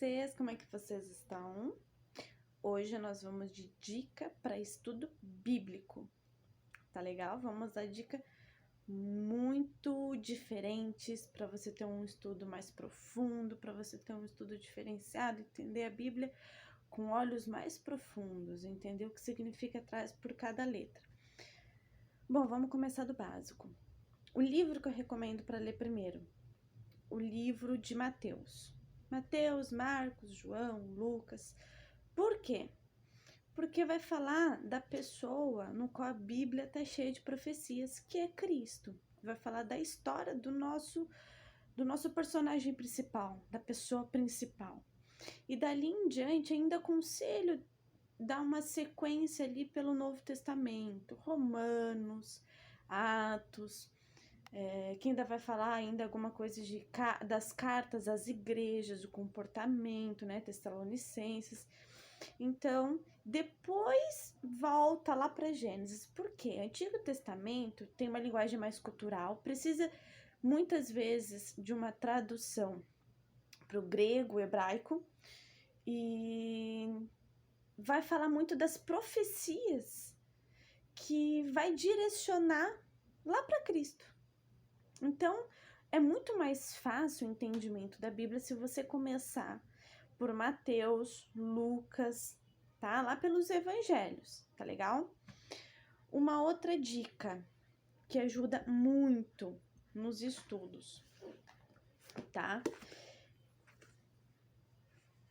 vocês? Como é que vocês estão? Hoje nós vamos de dica para estudo bíblico, tá legal? Vamos dar dica muito diferentes para você ter um estudo mais profundo, para você ter um estudo diferenciado, entender a Bíblia com olhos mais profundos, entender o que significa atrás por cada letra. Bom, vamos começar do básico. O livro que eu recomendo para ler primeiro, o livro de Mateus. Mateus, Marcos, João, Lucas. Por quê? Porque vai falar da pessoa no qual a Bíblia está cheia de profecias, que é Cristo. Vai falar da história do nosso personagem principal, da pessoa principal. E dali em diante ainda aconselho dar uma sequência ali pelo Novo Testamento, Romanos, Atos, que ainda vai falar ainda alguma coisa das cartas às igrejas, o comportamento, né, Tessalonicenses. Então, depois volta lá para Gênesis. Por quê? O Antigo Testamento tem uma linguagem mais cultural, precisa muitas vezes de uma tradução para o grego, hebraico, e vai falar muito das profecias que vai direcionar lá para Cristo. Então, é muito mais fácil o entendimento da Bíblia se você começar por Mateus, Lucas, tá? Lá pelos evangelhos, tá legal? Uma outra dica que ajuda muito nos estudos, tá?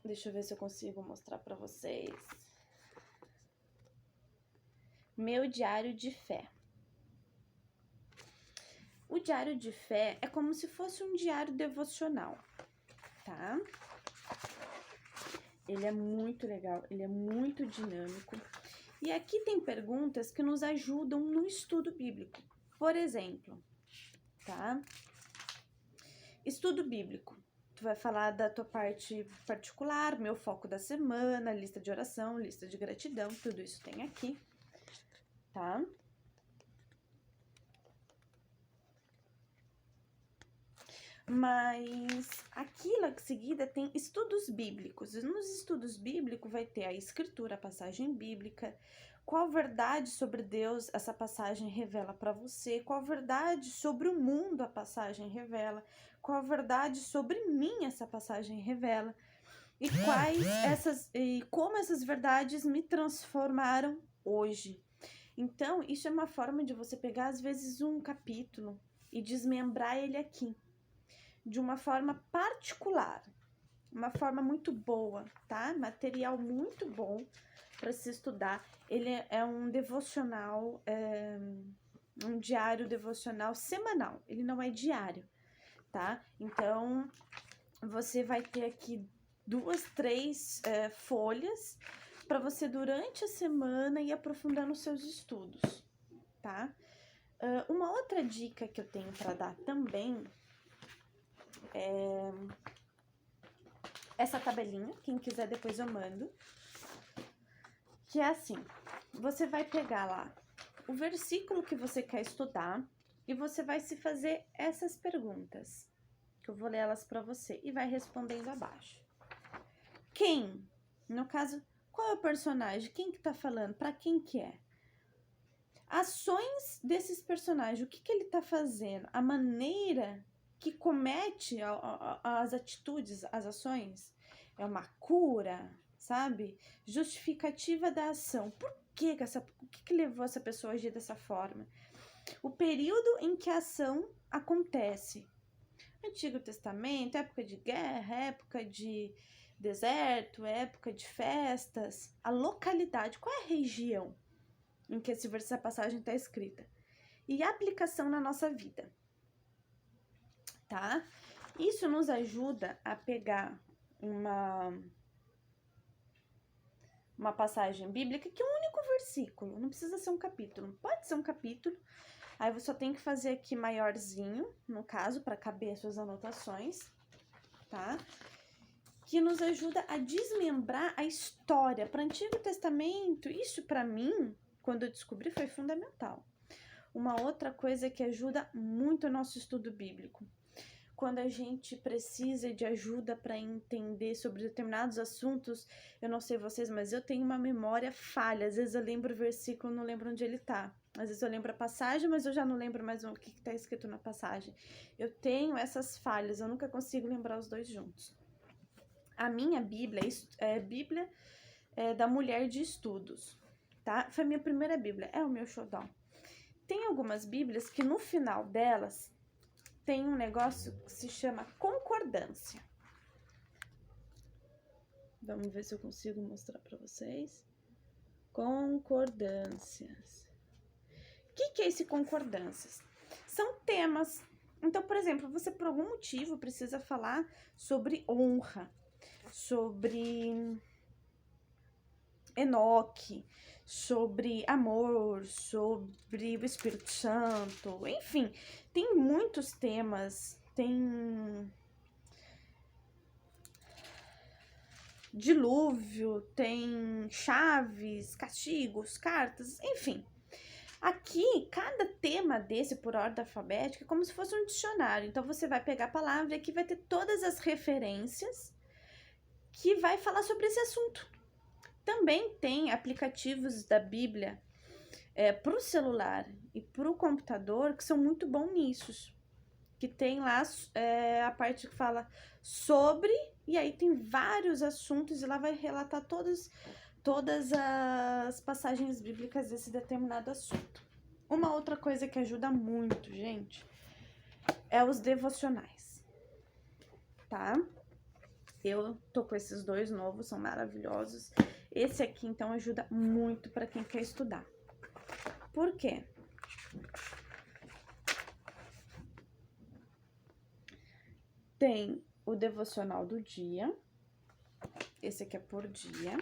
Deixa eu ver se eu consigo mostrar para vocês. Meu diário de fé. O diário de fé é como se fosse um diário devocional, tá? Ele é muito legal, ele é muito dinâmico. E aqui tem perguntas que nos ajudam no estudo bíblico. Por exemplo, tá? Estudo bíblico. Tu vai falar da tua parte particular, meu foco da semana, lista de oração, lista de gratidão, tudo isso tem aqui, tá? Mas aqui logo em seguida tem estudos bíblicos. E nos estudos bíblicos vai ter a escritura, a passagem bíblica, qual verdade sobre Deus essa passagem revela para você, qual verdade sobre o mundo a passagem revela, qual verdade sobre mim essa passagem revela, e como essas verdades me transformaram hoje. Então, isso é uma forma de você pegar às vezes um capítulo e desmembrar ele aqui de uma forma particular, uma forma muito boa, tá? Material muito bom para se estudar. Ele é um devocional, um diário devocional semanal, ele não é diário, tá? Então, você vai ter aqui 2, 3 folhas para você durante a semana ir aprofundando os seus estudos, tá? Uma outra dica que eu tenho para dar também essa tabelinha, quem quiser depois eu mando, que é assim, você vai pegar lá o versículo que você quer estudar e você vai se fazer essas perguntas, que eu vou ler elas para você, e vai respondendo abaixo. Quem? No caso, qual é o personagem? Quem que tá falando? Para quem que é? Ações desses personagens, o que ele tá fazendo? A maneira que comete as atitudes, as ações, é uma cura, sabe? Justificativa da ação. Por que que levou essa pessoa a agir dessa forma? O período em que a ação acontece. Antigo Testamento, época de guerra, época de deserto, época de festas. A localidade, qual é a região em que essa passagem está escrita? E a aplicação na nossa vida. Tá? Isso nos ajuda a pegar uma passagem bíblica que é um único versículo, não precisa ser um capítulo, pode ser um capítulo, aí você só tem que fazer aqui maiorzinho, no caso, para caber as suas anotações, tá? Que nos ajuda a desmembrar a história. Para o Antigo Testamento, isso para mim, quando eu descobri, foi fundamental. Uma outra coisa que ajuda muito o nosso estudo bíblico. quando a gente precisa de ajuda para entender sobre determinados assuntos, eu não sei vocês, mas eu tenho uma memória falha. Às vezes eu lembro o versículo, não lembro onde ele tá. Às vezes eu lembro a passagem, mas eu já não lembro mais o que está escrito na passagem. Eu tenho essas falhas, eu nunca consigo lembrar os dois juntos. A minha Bíblia é Bíblia da Mulher de Estudos, tá? Foi a minha primeira Bíblia, é o meu xodó. Tem algumas Bíblias que no final delas tem um negócio que se chama concordância. Vamos ver se eu consigo mostrar para vocês. Concordâncias. O que é esse concordâncias? São temas. Então, por exemplo, você por algum motivo precisa falar sobre honra, sobre Enoque, sobre amor, sobre o Espírito Santo, enfim, tem muitos temas, tem dilúvio, tem chaves, castigos, cartas, enfim. Aqui, cada tema desse por ordem alfabética é como se fosse um dicionário. Então, você vai pegar a palavra e aqui vai ter todas as referências que vai falar sobre esse assunto. Também tem aplicativos da Bíblia para o celular e para o computador que são muito bons nisso. Que tem lá a parte que fala sobre, e aí tem vários assuntos e lá vai relatar todas as passagens bíblicas desse determinado assunto. Uma outra coisa que ajuda muito, gente, é os devocionais, tá? Eu tô com esses dois novos, são maravilhosos. Esse aqui, então, ajuda muito para quem quer estudar. Por quê? Tem o devocional do dia. Esse aqui é por dia.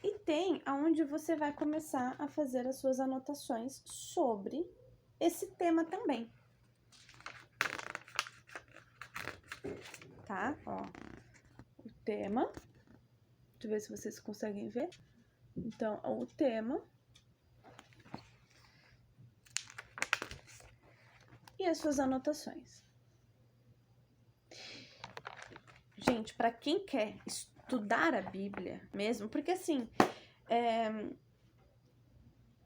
E tem aonde você vai começar a fazer as suas anotações sobre esse tema também. Tá? Ó, o tema. Deixa eu ver se vocês conseguem ver. Então, o tema. E as suas anotações. Gente, para quem quer estudar a Bíblia mesmo, porque assim,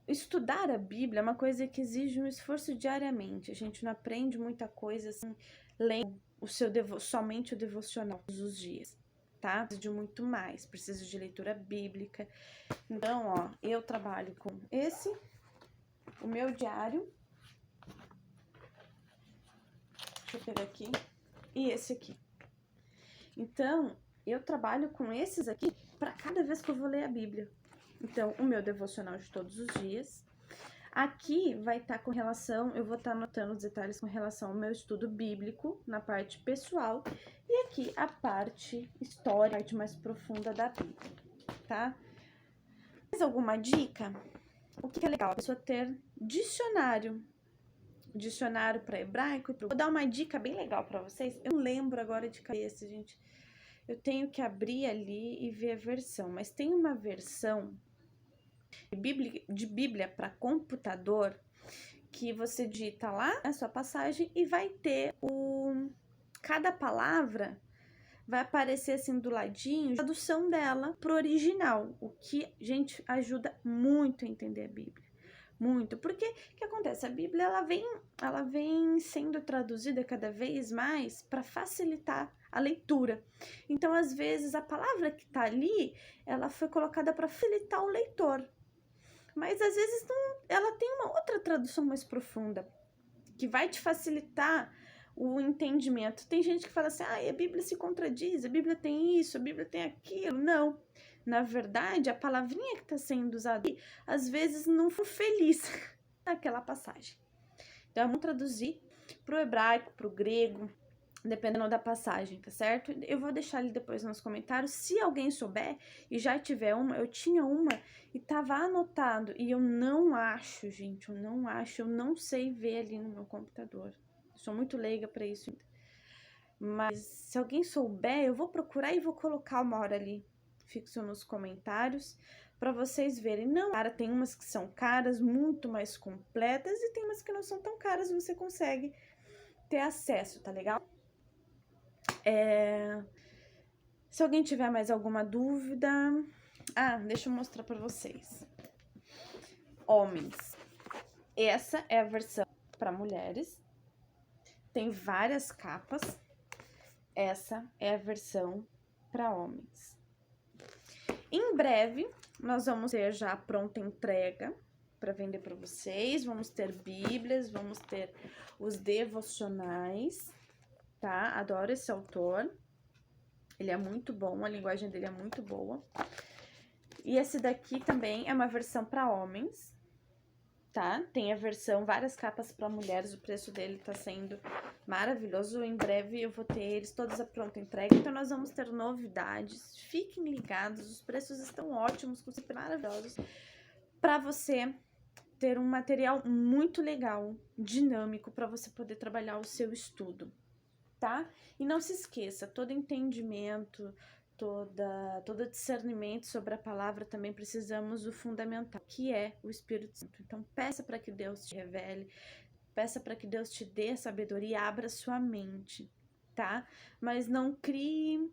estudar a Bíblia é uma coisa que exige um esforço diariamente. A gente não aprende muita coisa assim, lendo somente o devocional todos os dias, tá? Precisa de muito mais, precisa de leitura bíblica. Então, ó, eu trabalho com o meu diário. Deixa eu pegar aqui. E esse aqui. Então, eu trabalho com esses aqui para cada vez que eu vou ler a Bíblia. Então, o meu devocional de todos os dias. Aqui vai estar com relação, eu vou estar anotando os detalhes com relação ao meu estudo bíblico, na parte pessoal. E aqui a parte histórica, a parte mais profunda da Bíblia, tá? Mais alguma dica? O que é legal? A pessoa ter dicionário para hebraico. Vou dar uma dica bem legal para vocês. Eu não lembro agora de cabeça, gente. Eu tenho que abrir ali e ver a versão. Mas tem uma versão de Bíblia para computador que você digita lá a sua passagem e vai ter cada palavra vai aparecer assim do ladinho a tradução dela pro original, o que, gente, ajuda muito a entender a Bíblia. Muito, porque o que acontece? A Bíblia ela vem sendo traduzida cada vez mais para facilitar a leitura. Então, às vezes, a palavra que tá ali, ela foi colocada para facilitar o leitor. Mas, às vezes, ela tem uma outra tradução mais profunda, que vai te facilitar o entendimento. Tem gente que fala assim, a Bíblia se contradiz, a Bíblia tem isso, a Bíblia tem aquilo. Não. Na verdade, a palavrinha que está sendo usada ali, às vezes não foi feliz naquela passagem. Então, vamos traduzir para o hebraico, para o grego, dependendo da passagem, tá certo? Eu vou deixar ali depois nos comentários. Se alguém souber e já tiver uma, eu tinha uma e tava anotado. E eu não acho, gente, eu não sei ver ali no meu computador. Sou muito leiga para isso ainda. Mas se alguém souber, eu vou procurar e vou colocar uma hora ali. Fixo nos comentários para vocês verem. Não, cara, tem umas que são caras, muito mais completas, e tem umas que não são tão caras, você consegue ter acesso, tá legal? Se alguém tiver mais alguma dúvida... deixa eu mostrar pra vocês. Homens. Essa é a versão para mulheres. Tem várias capas. Essa é a versão para homens. Em breve, nós vamos ter já a pronta entrega para vender para vocês. Vamos ter bíblias, vamos ter os devocionais, tá? Adoro esse autor. Ele é muito bom, a linguagem dele é muito boa. E esse daqui também é uma versão para homens, tá? Tem a versão, várias capas para mulheres, o preço dele tá sendo maravilhoso. Em breve eu vou ter eles todos a pronta entrega, então nós vamos ter novidades. Fiquem ligados, os preços estão ótimos, super maravilhosos, para você ter um material muito legal, dinâmico, para você poder trabalhar o seu estudo, tá? E não se esqueça, todo entendimento, todo discernimento sobre a palavra, também precisamos do fundamental, que é o Espírito Santo. Então, peça para que Deus te revele, peça para que Deus te dê sabedoria, abra sua mente, tá? Mas não crie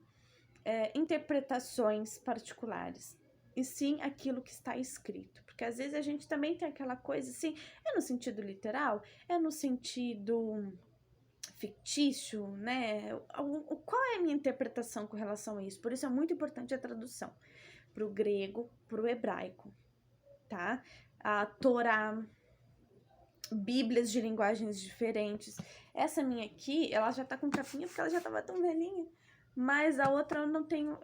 interpretações particulares, e sim aquilo que está escrito. Porque às vezes a gente também tem aquela coisa assim, é no sentido literal, é no sentido fictício, né? Qual é a minha interpretação com relação a isso? Por isso é muito importante a tradução para o grego, para o hebraico, tá? A Torá, bíblias de linguagens diferentes. Essa minha aqui, ela já tá com capinha porque ela já tava tão velhinha, mas a outra eu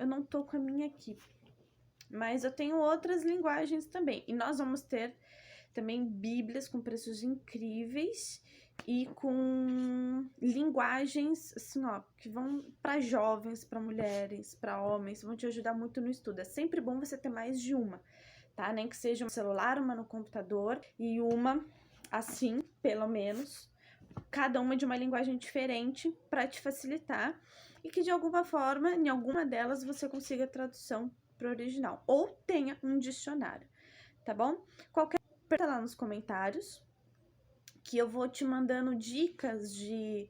não tô com a minha aqui. Mas eu tenho outras linguagens também. E nós vamos ter também bíblias com preços incríveis e com linguagens, assim, ó, que vão para jovens, para mulheres, para homens, vão te ajudar muito no estudo. É sempre bom você ter mais de uma, tá? Nem que seja um celular, uma no computador e uma, assim, pelo menos, cada uma de uma linguagem diferente para te facilitar e que de alguma forma, em alguma delas, você consiga a tradução para o original ou tenha um dicionário, tá bom? Qualquer pergunta lá nos comentários, que eu vou te mandando dicas de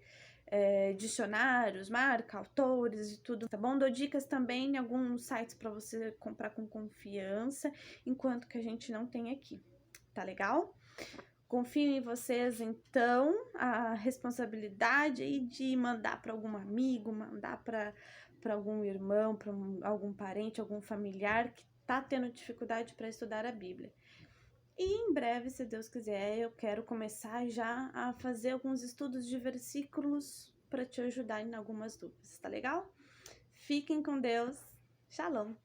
dicionários, marca, autores e tudo, tá bom? Dou dicas também em alguns sites para você comprar com confiança, enquanto que a gente não tem aqui, tá legal? Confio em vocês, então, a responsabilidade aí de mandar para algum amigo, mandar para algum irmão, para algum parente, algum familiar que tá tendo dificuldade para estudar a Bíblia. E em breve, se Deus quiser, eu quero começar já a fazer alguns estudos de versículos para te ajudar em algumas dúvidas, tá legal? Fiquem com Deus. Shalom!